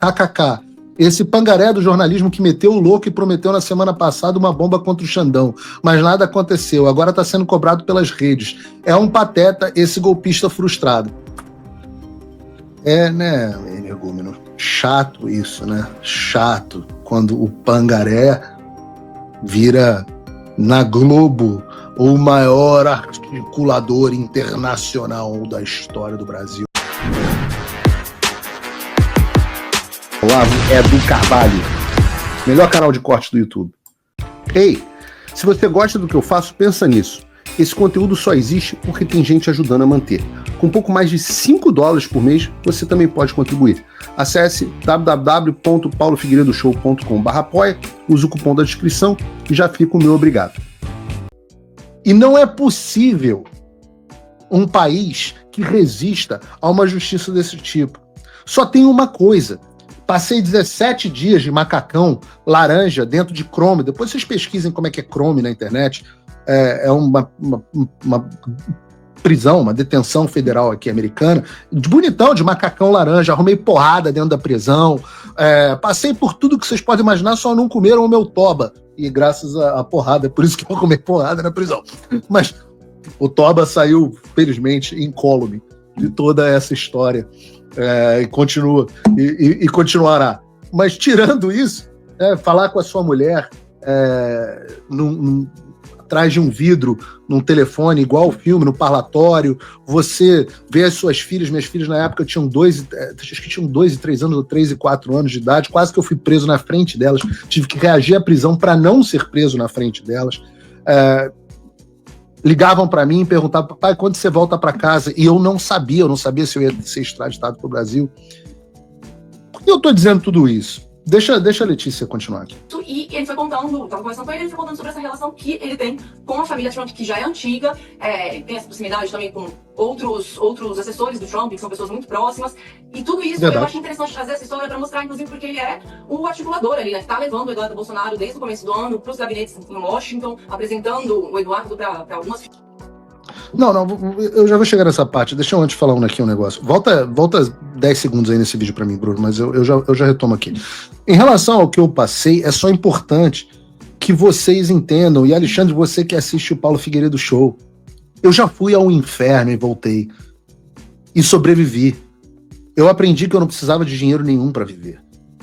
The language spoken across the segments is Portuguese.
KKK. Esse pangaré do jornalismo que meteu o louco e prometeu na semana passada uma bomba contra o Xandão. Mas nada aconteceu. Agora está sendo cobrado pelas redes. É um pateta esse golpista frustrado. É, né, energúmeno? Chato isso, né? Chato quando o pangaré vira na Globo o maior articulador internacional da história do Brasil. Olavo Edu Carvalho, melhor canal de cortes do YouTube. Ei, se você gosta do que eu faço, pensa nisso. Esse conteúdo só existe porque tem gente ajudando a manter. Com pouco mais de $5 por mês, você também pode contribuir. Acesse www.paulofigueiredoshow.com/apoia, use o cupom da descrição e já fica o meu obrigado. E não é possível um país que resista a uma justiça desse tipo. Só tem uma coisa. Passei 17 dias de macacão laranja dentro de Chrome. Depois vocês pesquisem como é que é Chrome na internet. É uma prisão, uma detenção federal aqui americana. De bonitão, de macacão laranja. Arrumei porrada dentro da prisão. Passei por tudo que vocês podem imaginar, só não comeram o meu toba. E graças à porrada, por isso que eu comi porrada na prisão. Mas o toba saiu, felizmente, incólume de toda essa história. E continua, e continuará. Mas tirando isso, falar com a sua mulher atrás de um vidro, num telefone, igual o filme, no parlatório, você vê as suas filhas, minhas filhas na época tinham 2 e 3 anos, ou 3 e 4 anos de idade, quase que eu fui preso na frente delas, tive que reagir à prisão para não ser preso na frente delas. Ligavam para mim e perguntavam, papai, quando você volta para casa? E eu não sabia se eu ia ser extraditado para o Brasil. Por que eu estou dizendo tudo isso? Deixa a Letícia continuar aqui. E ele foi contando, estava conversando com ele foi contando sobre essa relação que ele tem com a família Trump, que já é antiga, tem essa proximidade também com outros assessores do Trump, que são pessoas muito próximas, e tudo isso eu acho interessante trazer essa história para mostrar, inclusive, porque ele é o articulador ali, né, que está levando o Eduardo Bolsonaro desde o começo do ano para os gabinetes em Washington, apresentando o Eduardo para algumas... Não, eu já vou chegar nessa parte. Deixa eu antes falar um negócio. Volta 10 segundos aí nesse vídeo pra mim, Bruno, mas eu já retomo aqui. Em relação ao que eu passei, é só importante que vocês entendam, e Alexandre, você que assiste o Paulo Figueiredo Show, eu já fui ao inferno e voltei. E sobrevivi. Eu aprendi que eu não precisava de dinheiro nenhum pra viver.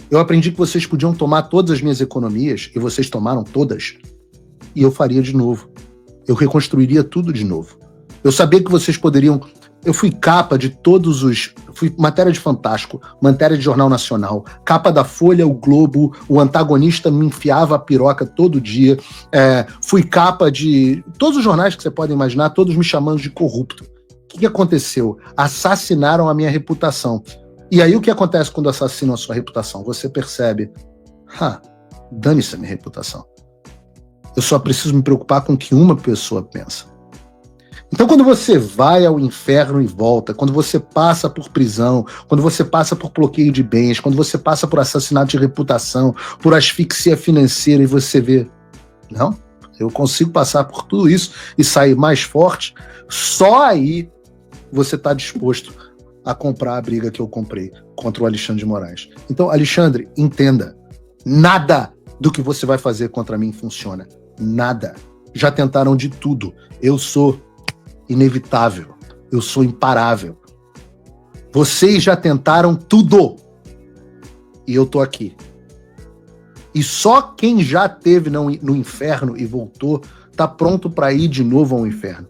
Eu aprendi que vocês podiam tomar todas as minhas economias, e vocês tomaram todas, e eu faria de novo. Eu reconstruiria tudo de novo. Eu sabia que vocês poderiam... Eu fui capa de todos os... Fui matéria de Fantástico, matéria de Jornal Nacional, capa da Folha, o Globo, o antagonista me enfiava a piroca todo dia. Fui capa de... Todos os jornais que você pode imaginar, todos me chamando de corrupto. O que aconteceu? Assassinaram a minha reputação. E aí o que acontece quando assassinam a sua reputação? Você percebe... dane-se a minha reputação. Eu só preciso me preocupar com o que uma pessoa pensa. Então, quando você vai ao inferno e volta, quando você passa por prisão, quando você passa por bloqueio de bens, quando você passa por assassinato de reputação, por asfixia financeira, e você vê, não, eu consigo passar por tudo isso e sair mais forte, só aí você está disposto a comprar a briga que eu comprei contra o Alexandre de Moraes. Então, Alexandre, entenda, nada do que você vai fazer contra mim funciona. Nada. Já tentaram de tudo. Eu sou inevitável. Eu sou imparável. Vocês já tentaram tudo. E eu tô aqui. E só quem já esteve no inferno e voltou tá pronto para ir de novo ao inferno.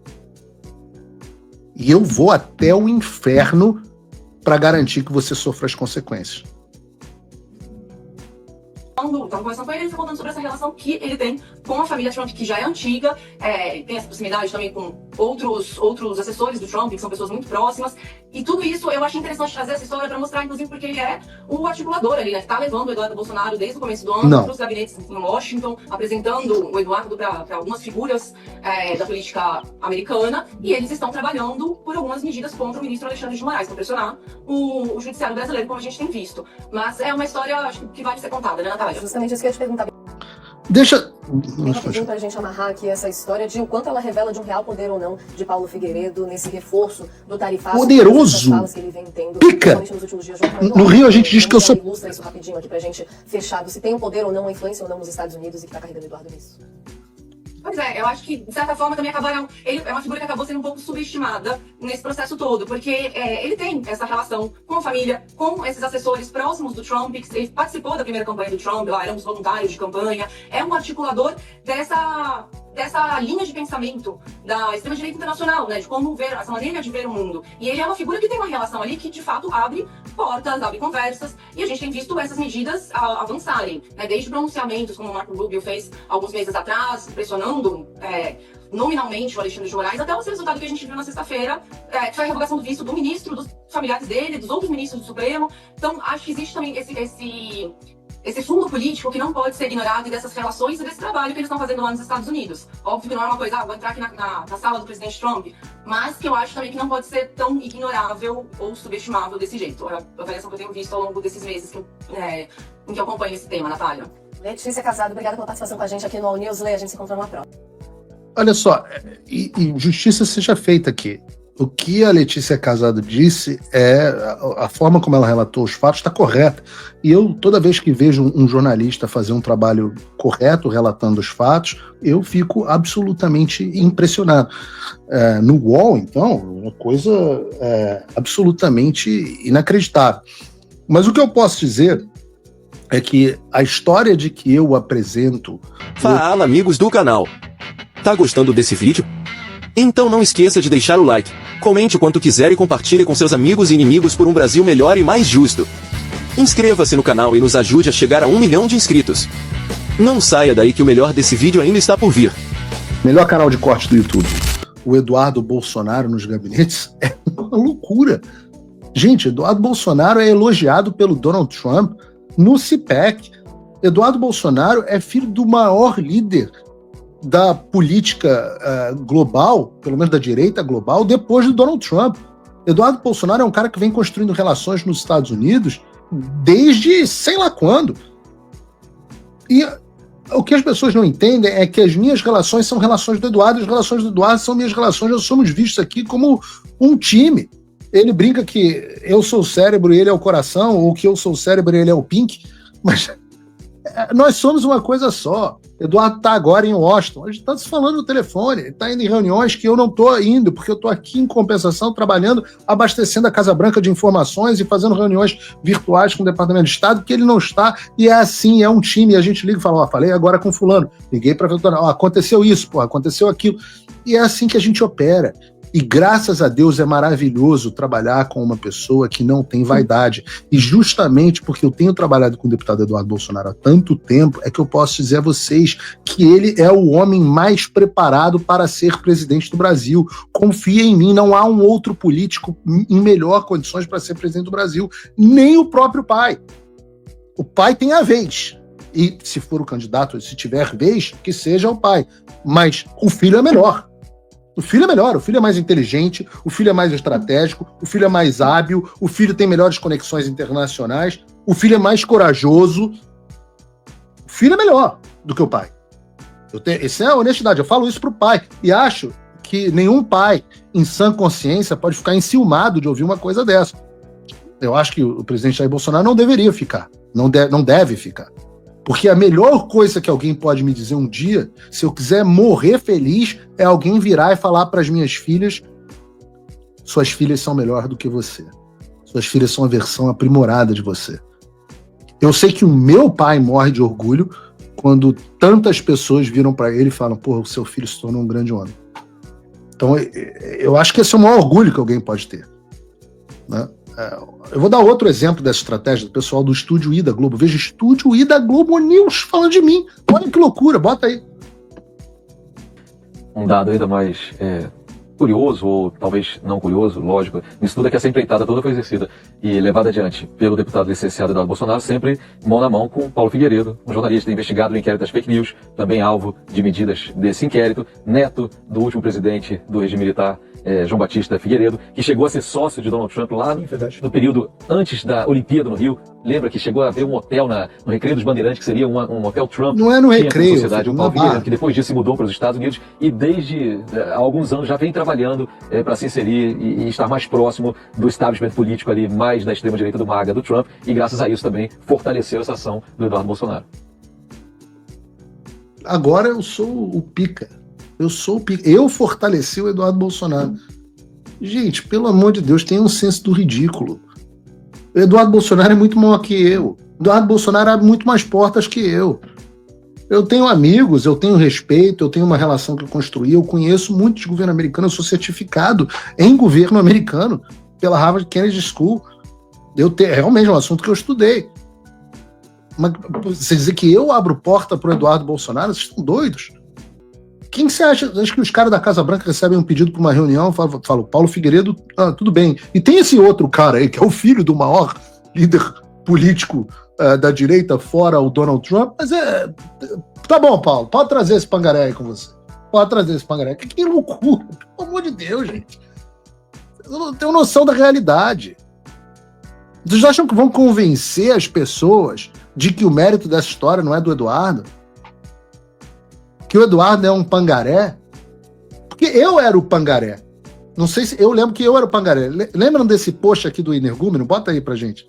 E eu vou até o inferno para garantir que você sofra as consequências. Estava conversando com ele foi contando sobre essa relação que ele tem com a família Trump, que já é antiga, tem essa proximidade também com outros assessores do Trump, que são pessoas muito próximas, e tudo isso eu acho interessante trazer essa história para mostrar, inclusive, porque ele é o articulador ali, né, que está levando o Eduardo Bolsonaro desde o começo do ano para os gabinetes em Washington, apresentando o Eduardo para algumas figuras da política americana, e eles estão trabalhando por algumas medidas contra o ministro Alexandre de Moraes, para pressionar o judiciário brasileiro, como a gente tem visto. Mas é uma história, acho que vale ser contada, né, Natália? Justamente isso que eu ia te perguntar. Deixa... Tem rapidinho pra gente amarrar aqui essa história de o quanto ela revela de um real poder ou não de Paulo Figueiredo nesse reforço do tarifaço. Poderoso! Que ele vem tendo, pica! No Rio a gente diz que eu sou... Ilustra isso rapidinho aqui pra gente fechado. Se tem um poder ou não, uma influência ou não nos Estados Unidos e que tá carregando Eduardo nisso. Pois é, eu acho que, de certa forma, também ele é uma figura que acabou sendo um pouco subestimada nesse processo todo, porque ele tem essa relação com a família, com esses assessores próximos do Trump, que ele participou da primeira campanha do Trump, lá, era um dos voluntários de campanha, é um articulador dessa linha de pensamento da extrema-direita internacional, né, de como ver, essa maneira de ver o mundo. E ele é uma figura que tem uma relação ali que, de fato, abre portas, abre conversas, e a gente tem visto essas medidas avançarem, né, desde pronunciamentos, como o Marco Rubio fez alguns meses atrás, pressionando nominalmente o Alexandre de Moraes, até o resultado que a gente viu na sexta-feira, que foi a revogação do visto do ministro, dos familiares dele, dos outros ministros do Supremo. Então, acho que existe também esse fundo político que não pode ser ignorado e dessas relações e desse trabalho que eles estão fazendo lá nos Estados Unidos. Óbvio que não é uma coisa, vou entrar aqui na sala do presidente Trump, mas que eu acho também que não pode ser tão ignorável ou subestimável desse jeito. A avaliação que eu tenho visto ao longo desses meses em que eu acompanho esse tema, Natália. Letícia Casado, obrigada pela participação com a gente aqui no All News. Lê, a gente se encontra numa próxima. Olha só, e justiça seja feita aqui. O que a Letícia Casado disse a forma como ela relatou os fatos está correta. E eu, toda vez que vejo um jornalista fazer um trabalho correto relatando os fatos, eu fico absolutamente impressionado. No UOL, então, uma coisa absolutamente inacreditável. Mas o que eu posso dizer é que a história de que eu apresento... Fala, amigos do canal! Tá gostando desse vídeo? Então não esqueça de deixar o like, comente o quanto quiser e compartilhe com seus amigos e inimigos por um Brasil melhor e mais justo. Inscreva-se no canal e nos ajude a chegar a 1 milhão de inscritos. Não saia daí que o melhor desse vídeo ainda está por vir. Melhor canal de corte do YouTube. O Eduardo Bolsonaro nos gabinetes é uma loucura. Gente, Eduardo Bolsonaro é elogiado pelo Donald Trump no CPEC. Eduardo Bolsonaro é filho do maior líder da política global, pelo menos da direita global, depois do Donald Trump. Eduardo Bolsonaro é um cara que vem construindo relações nos Estados Unidos desde sei lá quando. E o que as pessoas não entendem é que as minhas relações são relações do Eduardo, e as relações do Eduardo são minhas relações, nós somos vistos aqui como um time. Ele brinca que eu sou o cérebro e ele é o coração, ou que eu sou o cérebro e ele é o Pink, mas nós somos uma coisa só. Eduardo está agora em Washington, a gente está se falando no telefone, ele está indo em reuniões que eu não estou indo, porque eu estou aqui em compensação, trabalhando, abastecendo a Casa Branca de informações e fazendo reuniões virtuais com o Departamento de Estado, que ele não está, e é assim, é um time, e a gente liga e fala, falei agora com fulano, liguei para ver, aconteceu isso, aconteceu aquilo, e é assim que a gente opera. E graças a Deus é maravilhoso trabalhar com uma pessoa que não tem vaidade. E justamente porque eu tenho trabalhado com o deputado Eduardo Bolsonaro há tanto tempo, é que eu posso dizer a vocês que ele é o homem mais preparado para ser presidente do Brasil. Confia em mim, não há um outro político em melhor condições para ser presidente do Brasil. Nem o próprio pai. O pai tem a vez. E se for o candidato, se tiver vez, que seja o pai. Mas o filho é melhor. O filho é melhor, o filho é mais inteligente, o filho é mais estratégico, o filho é mais hábil, o filho tem melhores conexões internacionais, o filho é mais corajoso. O filho é melhor do que o pai. Essa é a honestidade, eu falo isso pro pai. E acho que nenhum pai, em sã consciência, pode ficar enciumado de ouvir uma coisa dessa. Eu acho que o presidente Jair Bolsonaro não deveria ficar, não deve ficar. Porque a melhor coisa que alguém pode me dizer um dia, se eu quiser morrer feliz, é alguém virar e falar para as minhas filhas: suas filhas são melhor do que você. Suas filhas são a versão aprimorada de você. Eu sei que o meu pai morre de orgulho quando tantas pessoas viram para ele e falam: porra, o seu filho se tornou um grande homem. Então, eu acho que esse é o maior orgulho que alguém pode ter, né? Eu vou dar outro exemplo dessa estratégia do pessoal do Estúdio I da Globo. Veja, Estúdio I da Globo News falando de mim. Olha que loucura, bota aí. Um dado ainda mais curioso, ou talvez não curioso, lógico, nisso tudo é que essa empreitada toda foi exercida e levada adiante pelo deputado licenciado Eduardo Bolsonaro, sempre mão na mão com Paulo Figueiredo, um jornalista investigado no inquérito das fake news, também alvo de medidas desse inquérito, neto do último presidente do regime militar, João Batista Figueiredo, que chegou a ser sócio de Donald Trump lá no período antes da Olimpíada no Rio. Lembra que chegou a haver um hotel no Recreio dos Bandeirantes, que seria um hotel Trump? Não é no Recreio, sociedade, o Paulo Figueiredo, que depois disso se mudou para os Estados Unidos e desde há alguns anos já vem trabalhando para se inserir e estar mais próximo do establishment político ali, mais da extrema-direita do MAGA, do Trump, e graças a isso também fortaleceu essa ação do Eduardo Bolsonaro. Agora eu sou o pica. Eu fortaleci o Eduardo Bolsonaro. Gente, pelo amor de Deus, tenha um senso do ridículo. O Eduardo Bolsonaro é muito maior que eu. O Eduardo Bolsonaro abre muito mais portas que eu. Eu tenho amigos, eu tenho respeito, eu tenho uma relação que eu construí, eu conheço muitos governos americanos, eu sou certificado em governo americano pela Harvard Kennedy School. Realmente é um assunto que eu estudei. Mas você dizer que eu abro porta para o Eduardo Bolsonaro, vocês estão doidos? Quem você acha? Acho que os caras da Casa Branca recebem um pedido para uma reunião, falam, Paulo Figueiredo, tudo bem. E tem esse outro cara aí, que é o filho do maior líder político da direita, fora o Donald Trump, mas tá bom, Paulo, pode trazer esse pangaré aí com você. Pode trazer esse pangaré. Que loucura, pelo amor de Deus, gente. Eu não tenho noção da realidade. Vocês acham que vão convencer as pessoas de que o mérito dessa história não é do Eduardo? Que o Eduardo é um pangaré? Porque eu era o pangaré. Não sei se... Eu lembro que eu era o pangaré. Lembram desse post aqui do Energúmeno? Bota aí pra gente.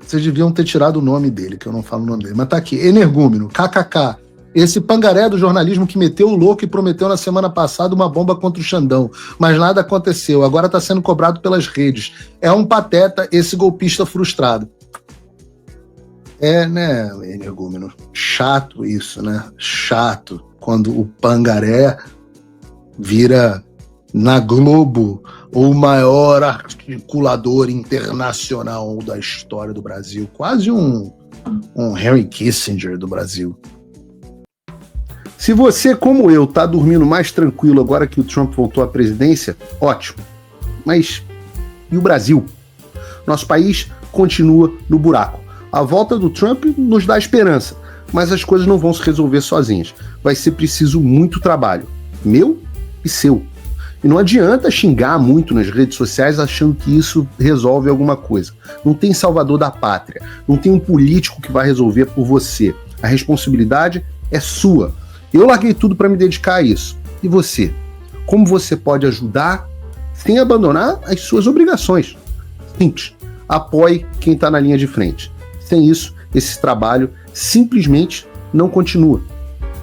Vocês deviam ter tirado o nome dele, que eu não falo o nome dele. Mas tá aqui. Energúmeno, KKK. Esse pangaré do jornalismo que meteu o louco e prometeu na semana passada uma bomba contra o Xandão. Mas nada aconteceu. Agora tá sendo cobrado pelas redes. É um pateta esse golpista frustrado. Né, Energúmeno? Chato isso, né? Chato quando o pangaré vira na Globo o maior articulador internacional da história do Brasil. Quase um Henry Kissinger do Brasil. Se você, como eu, tá dormindo mais tranquilo agora que o Trump voltou à presidência, ótimo. Mas e o Brasil? Nosso país continua no buraco. A volta do Trump nos dá esperança, mas as coisas não vão se resolver sozinhas. Vai ser preciso muito trabalho, meu e seu. E não adianta xingar muito nas redes sociais achando que isso resolve alguma coisa. Não tem salvador da pátria, não tem um político que vai resolver por você. A responsabilidade é sua. Eu larguei tudo para me dedicar a isso. E você? Como você pode ajudar sem abandonar as suas obrigações? Simples. Apoie quem está na linha de frente. Sem isso, esse trabalho simplesmente não continua.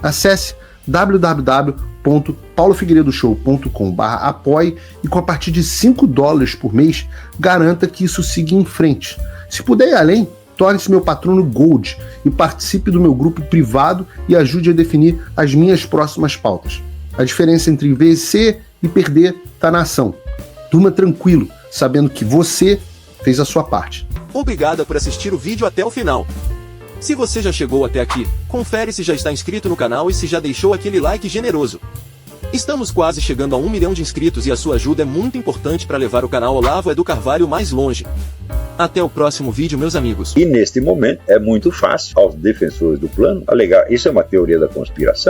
Acesse www.paulofigueiredoshow.com/apoie e com a partir de $5 por mês, garanta que isso siga em frente. Se puder ir além, torne-se meu patrono Gold e participe do meu grupo privado e ajude a definir as minhas próximas pautas. A diferença entre vencer e perder está na ação. Durma tranquilo, sabendo que você fez a sua parte. Obrigada por assistir o vídeo até o final. Se você já chegou até aqui, confere se já está inscrito no canal e se já deixou aquele like generoso. Estamos quase chegando a 1 milhão de inscritos e a sua ajuda é muito importante para levar o canal Olavo Edu Carvalho mais longe. Até o próximo vídeo, meus amigos. E neste momento é muito fácil aos defensores do plano alegar isso é uma teoria da conspiração.